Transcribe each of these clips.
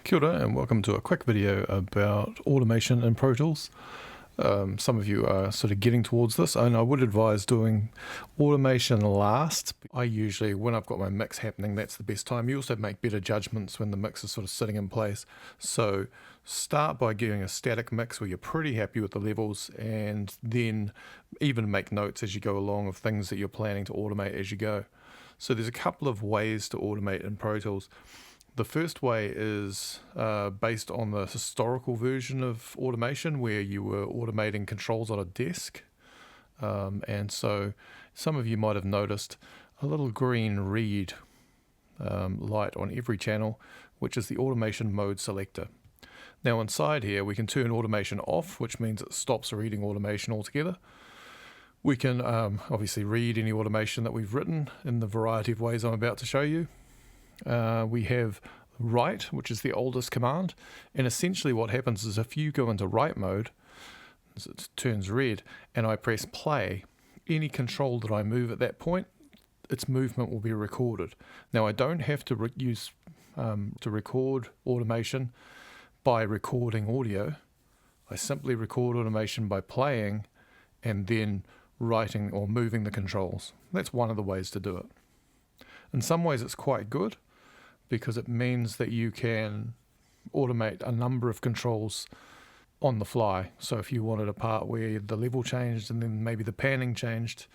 Kia ora and welcome to a quick video about automation in Pro Tools. Some of you are sort of getting towards this, and I would advise doing automation last. I usually, when I've got my mix happening, that's the best time. You also make better judgments when the mix is sort of sitting in place. So start by doing a static mix where you're pretty happy with the levels, and then even make notes as you go along of things that you're planning to automate as you go. So there's a couple of ways to automate in Pro Tools. The first way is based on the historical version of automation where you were automating controls on a desk. And so some of you might have noticed a little green read light on every channel, which is the automation mode selector. Now inside here we can turn automation off, which means it stops reading automation altogether. We can obviously read any automation that we've written in the variety of ways I'm about to show you. We have write, which is the oldest command, and essentially what happens is if you go into write mode, it turns red, and I press play, any control that I move at that point, its movement will be recorded. Now I don't have to use to record automation by recording audio. I simply record automation by playing and then writing or moving the controls. That's one of the ways to do it. In some ways it's quite good, because it means that you can automate a number of controls on the fly. So if you wanted a part where the level changed and then maybe the panning changed,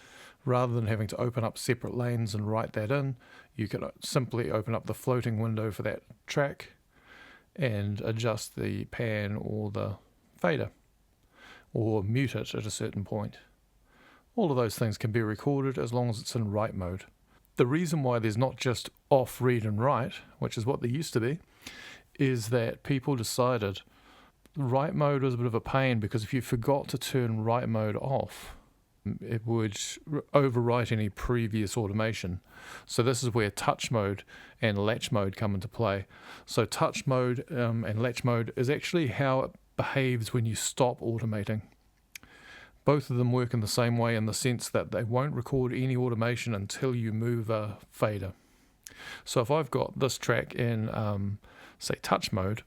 rather than having to open up separate lanes and write that in, you could simply open up the floating window for that track and adjust the pan or the fader, or mute it at a certain point. All of those things can be recorded as long as it's in write mode. The reason why there's not just off, read and write, which is what there used to be, is that people decided write mode was a bit of a pain, because if you forgot to turn write mode off, it would overwrite any previous automation. So this is where touch mode and latch mode come into play. So touch mode and latch mode is actually how it behaves when you stop automating. Both of them work in the same way, in the sense that they won't record any automation until you move a fader. So if I've got this track in, say, touch mode,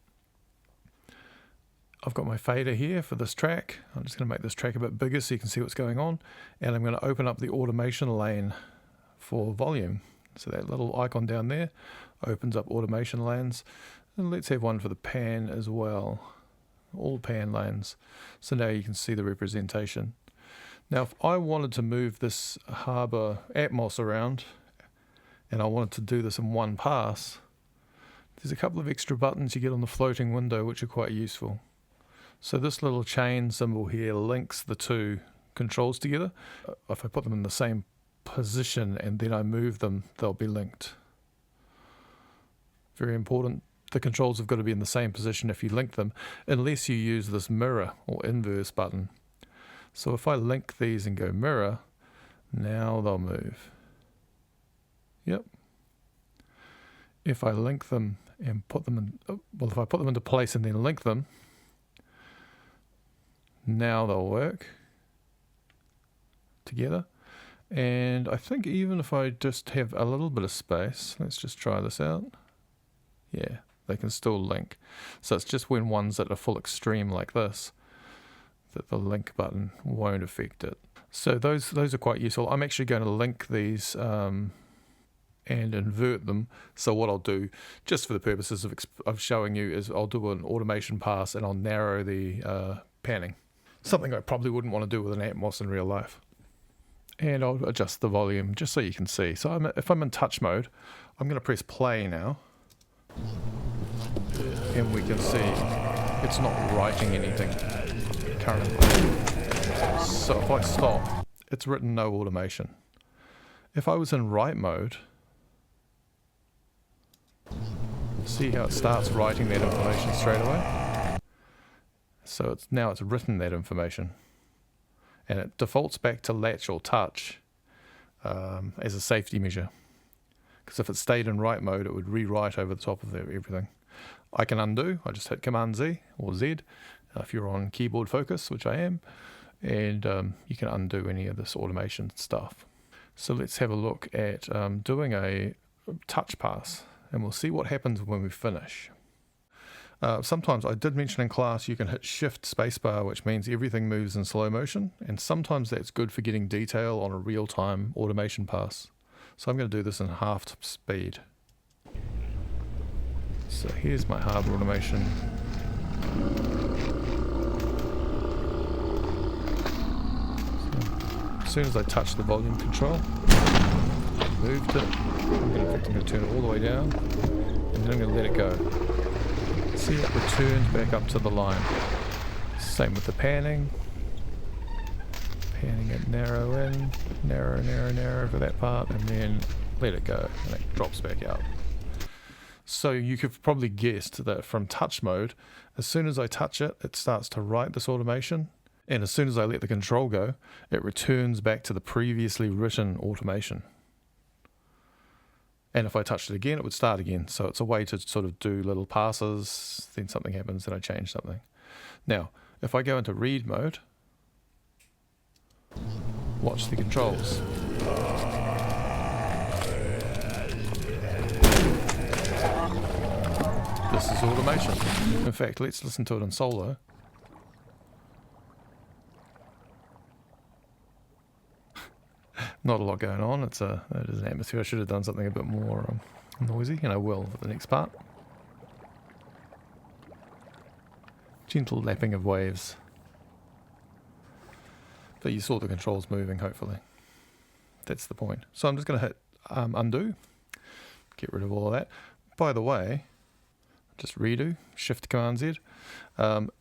I've got my fader here for this track. I'm just going to make this track a bit bigger so you can see what's going on. And I'm going to open up the automation lane for volume. So that little icon down there opens up automation lanes. And let's have one for the pan as well. All pan lanes. So now you can see the representation. Now if I wanted to move this Harbour Atmos around, and I wanted to do this in one pass, there's a couple of extra buttons you get on the floating window which are quite useful. So this little chain symbol here links the two controls together. If I put them in the same position and then I move them, they'll be linked. Very important. The controls have got to be in the same position if you link them, unless you use this mirror or inverse button. So if I link these and go mirror, now they'll move. Yep. If I link them and put them in, well, if I put them into place and then link them, now they'll work together. And I think even if I just have a little bit of space, let's just try this out. Yeah. They can still link. So it's just when one's at a full extreme like this that the link button won't affect it. So those are quite useful. I'm actually going to link these and invert them. So what I'll do, just for the purposes of showing you, is I'll do an automation pass and I'll narrow the panning. Something I probably wouldn't want to do with an Atmos in real life. And I'll adjust the volume just so you can see. So if I'm in touch mode, I'm going to press play now. And we can see it's not writing anything currently. So if I stop, it's written no automation. If I was in write mode, see how it starts writing that information straight away? So now it's written that information. And it defaults back to latch or touch as a safety measure. Because if it stayed in write mode, it would rewrite over the top of everything. I can undo. I just hit Command Z or Z if you're on keyboard focus, which I am, and you can undo any of this automation stuff. So let's have a look at doing a touch pass, and we'll see what happens when we finish. Sometimes I did mention in class you can hit shift spacebar, which means everything moves in slow motion, and sometimes that's good for getting detail on a real-time automation pass. So I'm going to do this in half speed. So here's my harbour automation. So as soon as I touch the volume control, I moved it. I'm going to turn it all the way down, and then I'm going to let it go. See, it returns back up to the line. Same with the panning. Panning it narrow in, narrow, narrow, narrow for that part, and then let it go, and it drops back out. So you could probably guessed that from touch mode, as soon as I touch it, it starts to write this automation, and as soon as I let the control go, it returns back to the previously written automation. And if I touched it again, it would start again. So it's a way to sort of do little passes, then something happens, then I change something. Now, if I go into read mode, watch the controls. This is automation. In fact, let's listen to it in solo. Not a lot going on. It is an atmosphere. I should have done something a bit more noisy, and I will for the next part. Gentle lapping of waves. But you saw the controls moving, hopefully. That's the point. So I'm just going to hit undo. Get rid of all of that. By the way, just redo, Shift Command Z.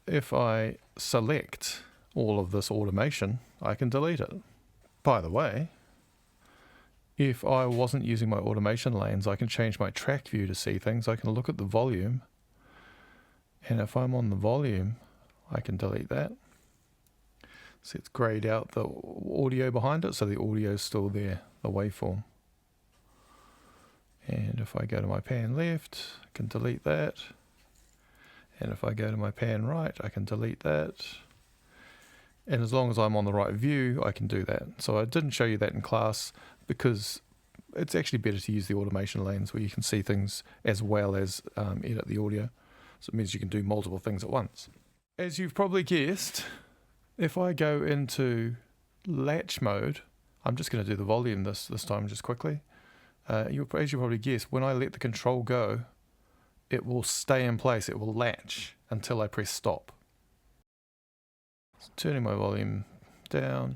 If I select all of this automation, I can delete it. By the way, if I wasn't using my automation lanes, I can change my track view to see things. I can look at the volume, and if I'm on the volume, I can delete that. So it's grayed out the audio behind it, so the audio is still there, the waveform. And if I go to my pan left, I can delete that. And if I go to my pan right, I can delete that. And as long as I'm on the right view, I can do that. So I didn't show you that in class because it's actually better to use the automation lanes where you can see things as well as edit the audio. So it means you can do multiple things at once. As you've probably guessed, if I go into latch mode, I'm just going to do the volume this time just quickly. As you probably guessed, when I let the control go, it will stay in place. It will latch until I press stop. Turning my volume down,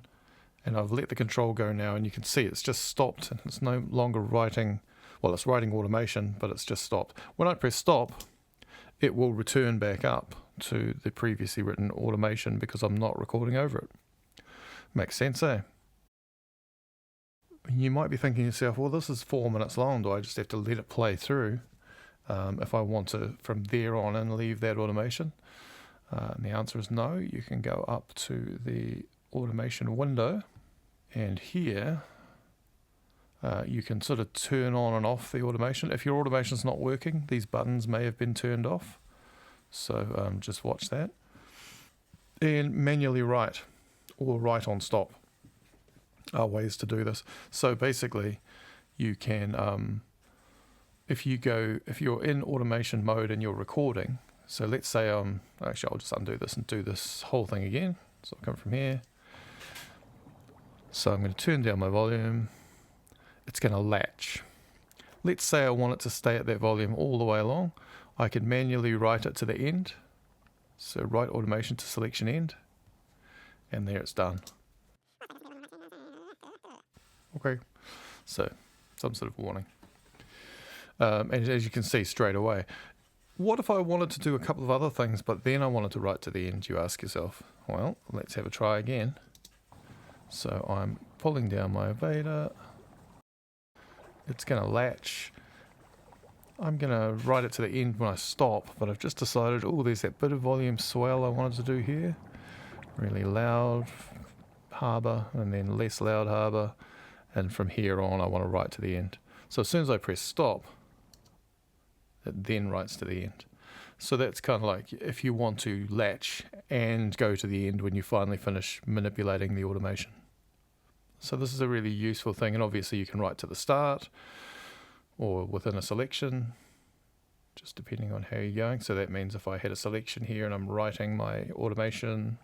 and I've let the control go now, and you can see it's just stopped, and it's no longer writing, well, it's writing automation, but it's just stopped. When I press stop, it will return back up to the previously written automation because I'm not recording over it. Makes sense, eh? You might be thinking to yourself, well, this is 4 minutes long. Do I just have to let it play through if I want to, from there on, and leave that automation? And the answer is no. You can go up to the automation window, and here you can sort of turn on and off the automation. If your automation is not working, these buttons may have been turned off. So just watch that. And manually write or write on stop are ways to do this. So basically you can, if you're in automation mode and you're recording, so let's say actually I'll just undo this and do this whole thing again. So I'll come from here. So I'm going to turn down my volume. It's going to latch. Let's say I want it to stay at that volume all the way along. I can manually write it to the end. So write automation to selection end. And there it's done. Okay, so some sort of warning. And as you can see straight away, what if I wanted to do a couple of other things, but then I wanted to write to the end, you ask yourself? Well, let's have a try again. So I'm pulling down my Vader. It's going to latch. I'm going to write it to the end when I stop, but I've just decided, oh, there's that bit of volume swell I wanted to do here. Really loud harbour, and then less loud harbour. And from here on, I want to write to the end. So as soon as I press stop, it then writes to the end. So that's kind of like if you want to latch and go to the end when you finally finish manipulating the automation. So this is a really useful thing, and obviously you can write to the start or within a selection. just depending on how you're going. So that means if I had a selection here and I'm writing my automation,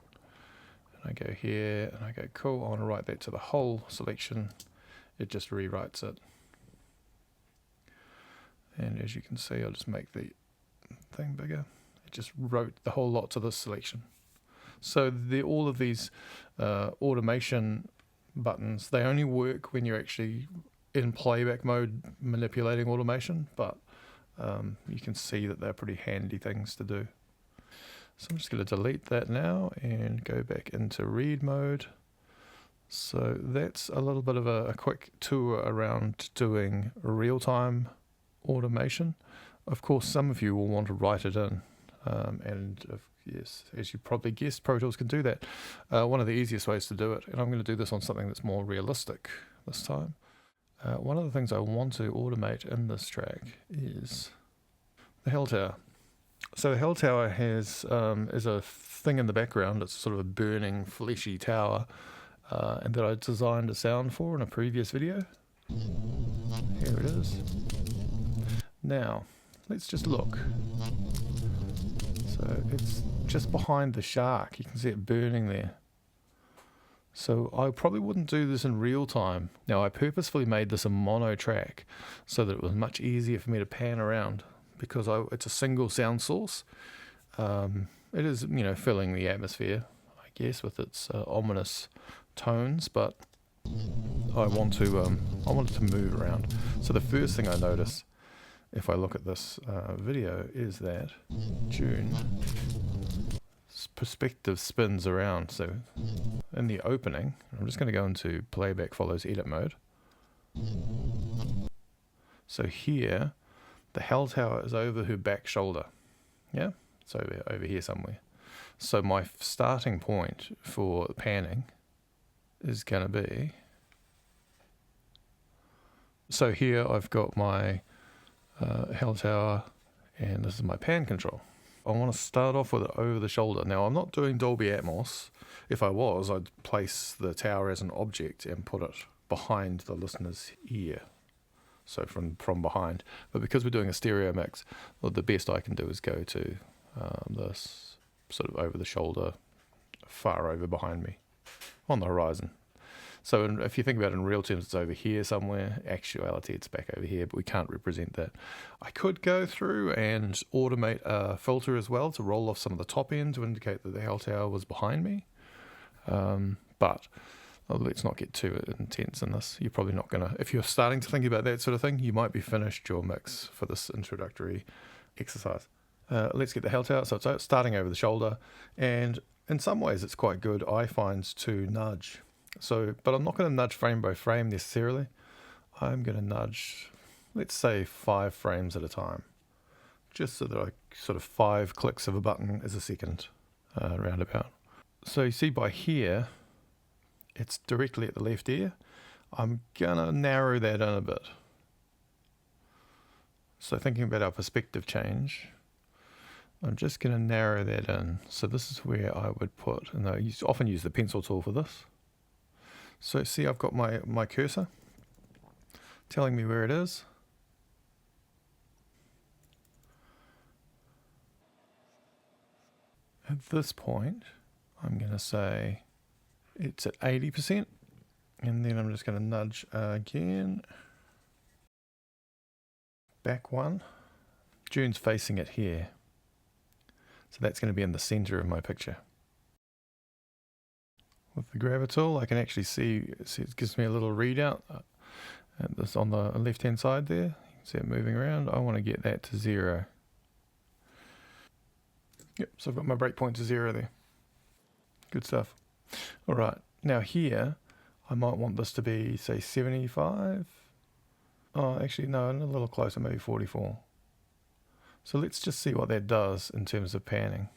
and I go here and I go, cool, I want to write that to the whole selection, it just rewrites it. And as you can see, I'll just make the thing bigger. It just wrote the whole lot to this selection. So all of these automation buttons, they only work when you're actually in playback mode manipulating automation, but you can see that they're pretty handy things to do. So I'm just going to delete that now and go back into read mode. So that's a little bit of a quick tour around doing real-time automation. Of course, some of you will want to write it in, and yes, as you probably guessed, Pro Tools can do that. One of the easiest ways to do it, and I'm going to do this on something that's more realistic this time. One of the things I want to automate in this track is the Hell Tower. So the Hell Tower has is a thing in the background. It's sort of a burning, fleshy tower, and that I designed a sound for in a previous video. Here it is. Now, let's just look. So it's just behind the shark. You can see it burning there. So I probably wouldn't do this in real time. Now I purposefully made this a mono track so that it was much easier for me to pan around because it's a single sound source. It is, filling the atmosphere, I guess, with its ominous tones, but I want it to move around. So the first thing I notice, if I look at this video, is that June perspective spins around. So in the opening, I'm just going to go into playback follows edit mode. So here, the Hell Tower is over her back shoulder. Yeah, it's over here somewhere. So my starting point for panning is going to be, so here I've got my Hell Tower, and this is my pan control. I want to start off with it over the shoulder. Now I'm not doing Dolby Atmos. If I was, I'd place the tower as an object and put it behind the listener's ear. So from behind. But because we're doing a stereo mix, well, the best I can do is go to this sort of over the shoulder, far over behind me, on the horizon. So if you think about it in real terms, it's over here somewhere. Actuality, it's back over here, but we can't represent that. I could go through and automate a filter as well to roll off some of the top end to indicate that the Hell Tower was behind me. But let's not get too intense in this. You're probably not going to, if you're starting to think about that sort of thing, you might be finished your mix for this introductory exercise. Let's get the Hell Tower. So it's starting over the shoulder, and in some ways it's quite good, I find, to nudge. So, but I'm not going to nudge frame by frame necessarily. I'm going to nudge, let's say 5 frames at a time, just so that I sort of 5 clicks of a button is a second roundabout. So you see by here, it's directly at the left ear. I'm going to narrow that in a bit. So thinking about our perspective change, I'm just going to narrow that in. So this is where I would put, and I often use the pencil tool for this. So see, I've got my cursor telling me where it is. At this point, I'm going to say it's at 80%, and then I'm just going to nudge again. Back 1. June's facing it here. So that's going to be in the center of my picture. With the grabber tool, I can actually see it gives me a little readout. And this on the left-hand side there. You can see it moving around. I want to get that to 0. Yep, so I've got my breakpoint to 0 there. Good stuff. All right, now here, I might want this to be, say, 75. Oh, actually, no, a little closer, maybe 44. So let's just see what that does in terms of panning.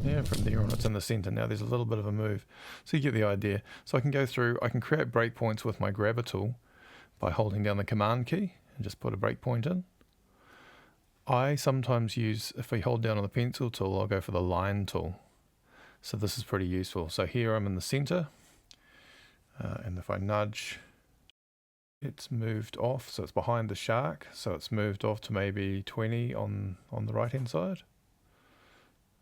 Yeah, from there on it's in the center. Now there's a little bit of a move. So you get the idea. So I can go through, I can create breakpoints with my grabber tool by holding down the command key and just put a breakpoint in. I sometimes use, if I hold down on the pencil tool, I'll go for the line tool. So this is pretty useful. So here I'm in the center, and if I nudge, it's moved off, so it's behind the shark, so it's moved off to maybe 20 on the right hand side.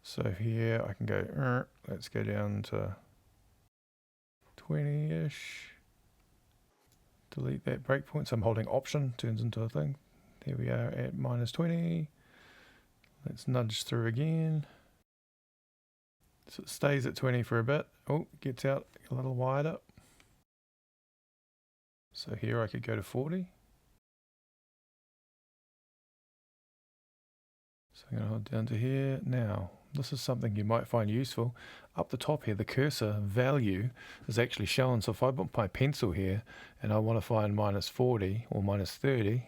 So here I can go, let's go down to 20-ish. Delete that breakpoint, so I'm holding Option, turns into a thing. There we are at -20. Let's nudge through again. So it stays at 20 for a bit. Oh, gets out a little wider. So here I could go to 40. So I'm going to hold down to here. Now, this is something you might find useful. Up the top here, the cursor value is actually shown. So if I put my pencil here and I want to find -40 or -30,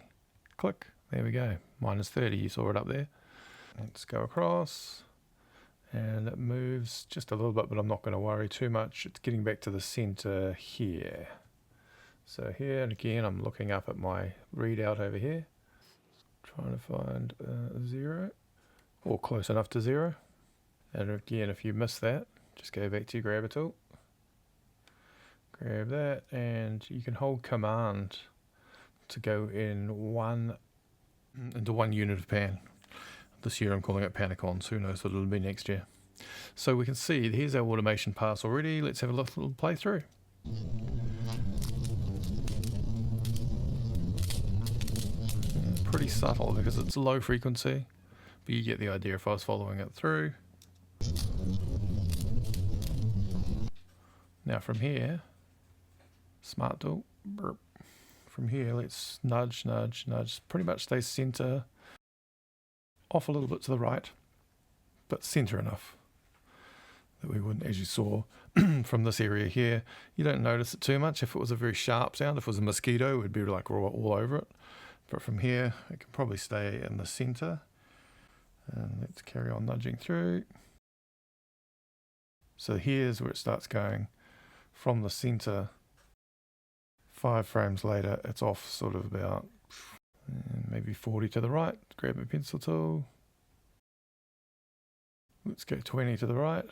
click, there we go, -30, you saw it up there. Let's go across. And it moves just a little bit, but I'm not going to worry too much. It's getting back to the center here. So here, and again, I'm looking up at my readout over here, trying to find 0, or close enough to 0. And again, if you miss that, just go back to your grabber tool. Grab that, and you can hold Command to go into one unit of pan. This year I'm calling it Panicons, who knows what it'll be next year. So we can see, here's our automation pass already. Let's have a little playthrough. Pretty subtle because it's low frequency, but you get the idea if I was following it through. Now from here, Smart Tool, burp. From here, let's nudge, pretty much stay center, off a little bit to the right, but center enough that we wouldn't, as you saw from this area here, you don't notice it too much. If it was a very sharp sound, if it was a mosquito, it would be like all over it. But from here, it can probably stay in the center. And let's carry on nudging through. So here's where it starts going from the center. 5 frames later, it's off sort of about maybe 40 to the right. Grab my pencil tool. Let's go 20 to the right.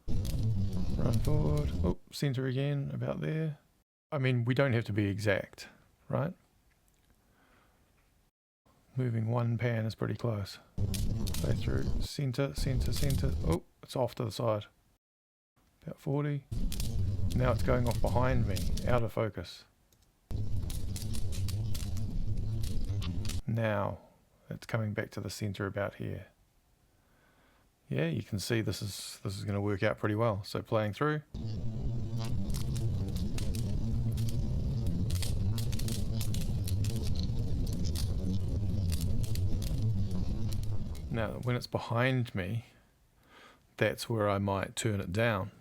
Run forward. Oh, center again, about there. I mean, we don't have to be exact, right? Moving one pan is pretty close. Play through center. Oh, it's off to the side. About 40. Now it's going off behind me, out of focus. Now it's coming back to the center about here. Yeah, you can see this is going to work out pretty well. So playing through. Now, when it's behind me, that's where I might turn it down.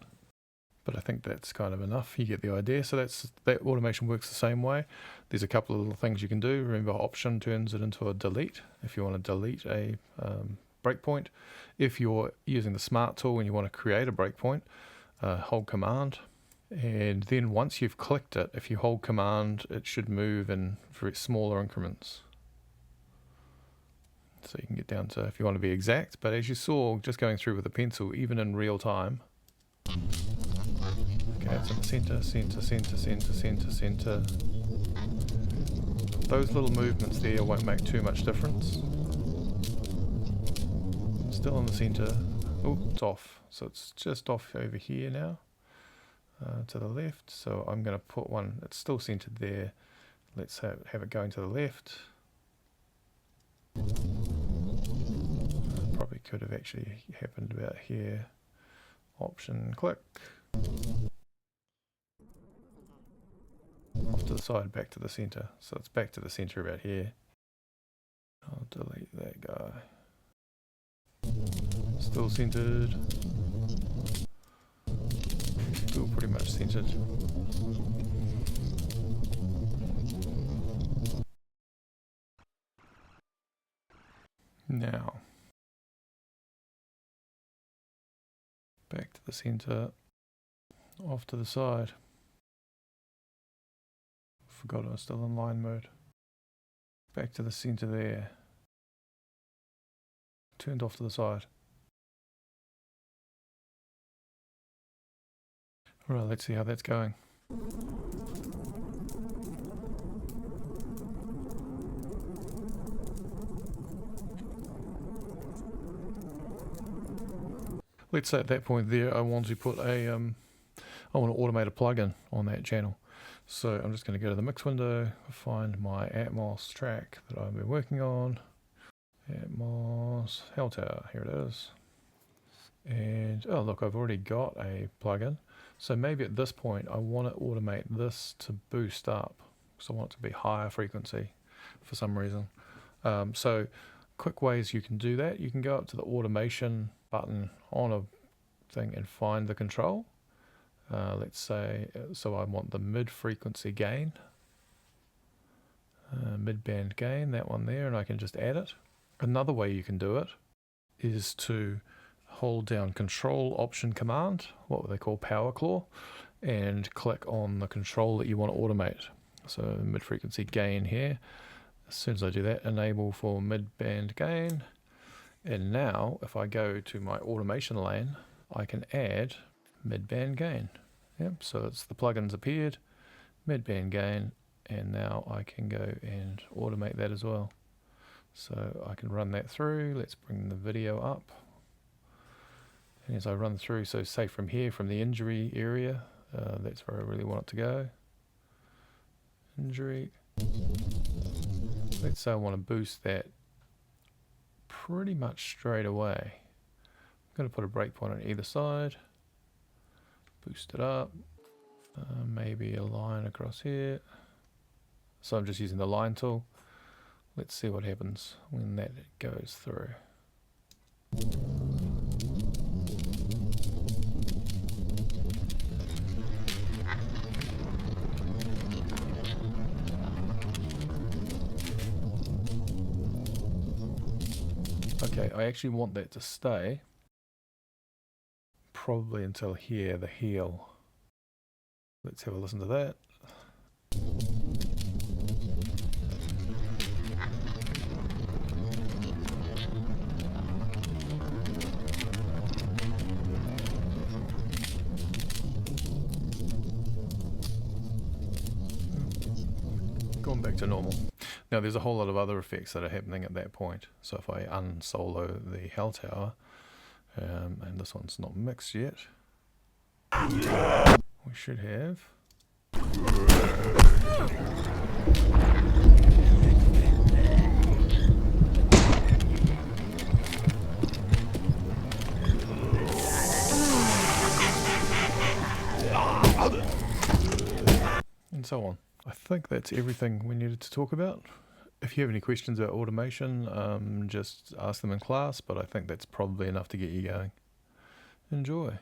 But I think that's kind of enough. You get the idea. So that automation works the same way. There's a couple of little things you can do. Remember, Option turns it into a delete if you want to delete a breakpoint. If you're using the Smart Tool and you want to create a breakpoint, hold Command. And then once you've clicked it, if you hold Command, it should move in very smaller increments. So you can get down to, if you want to be exact, but as you saw, just going through with a pencil, even in real time. Okay, it's in the center. Those little movements there won't make too much difference. Still in the center. Oh, it's off. So it's just off over here now, to the left. So I'm going to put one, it's still centered there. Let's have it going to the left. Probably could have actually happened about here. Option, click. Off to the side, back to the center. So it's back to the center about here. I'll delete that guy. Still centered. Still pretty much centered. Now, back to the center, off to the side. Forgot I was still in line mode. Back to the center there. Turned off to the side. Alright, let's see how that's going. let's say at that point there I want to put a, I want to automate a plugin on that channel. So I'm just going to go to the mix window, find my Atmos track that I've been working on. Atmos Hell Tower, here it is. And oh look, I've already got a plugin. So maybe at this point I want to automate this to boost up, because I want it to be higher frequency for some reason. So quick ways you can do that: you can go up to the automation button on a thing and find the control. Let's say, so I want the mid-frequency gain, mid-band gain, that one there, and I can just add it. Another way you can do it is to hold down Control Option Command, what they call Power Claw, and click on the control that you want to automate. So mid-frequency gain here. As soon as I do that, enable for mid-band gain. And now if I go to my automation lane, I can add mid-band gain. Yep, so it's the plugins appeared, mid-band gain, and now I can go and automate that as well. So I can run that through. Let's bring the video up. And as I run through, so say from here, from the injury area, that's where I really want it to go. Injury. Let's say I want to boost that pretty much straight away. I'm going to put a breakpoint on either side. Boost it up. Maybe a line across here. So I'm just using the line tool. Let's see what happens when that goes through. Okay, I actually want that to stay probably until here, the heel. Let's have a listen to that. Going back to normal. Now there's a whole lot of other effects that are happening at that point. So if I unsolo the Hell Tower, and this one's not mixed yet, we should have. And so on. I think that's everything we needed to talk about. If you have any questions about automation, just ask them in class, but I think that's probably enough to get you going. Enjoy.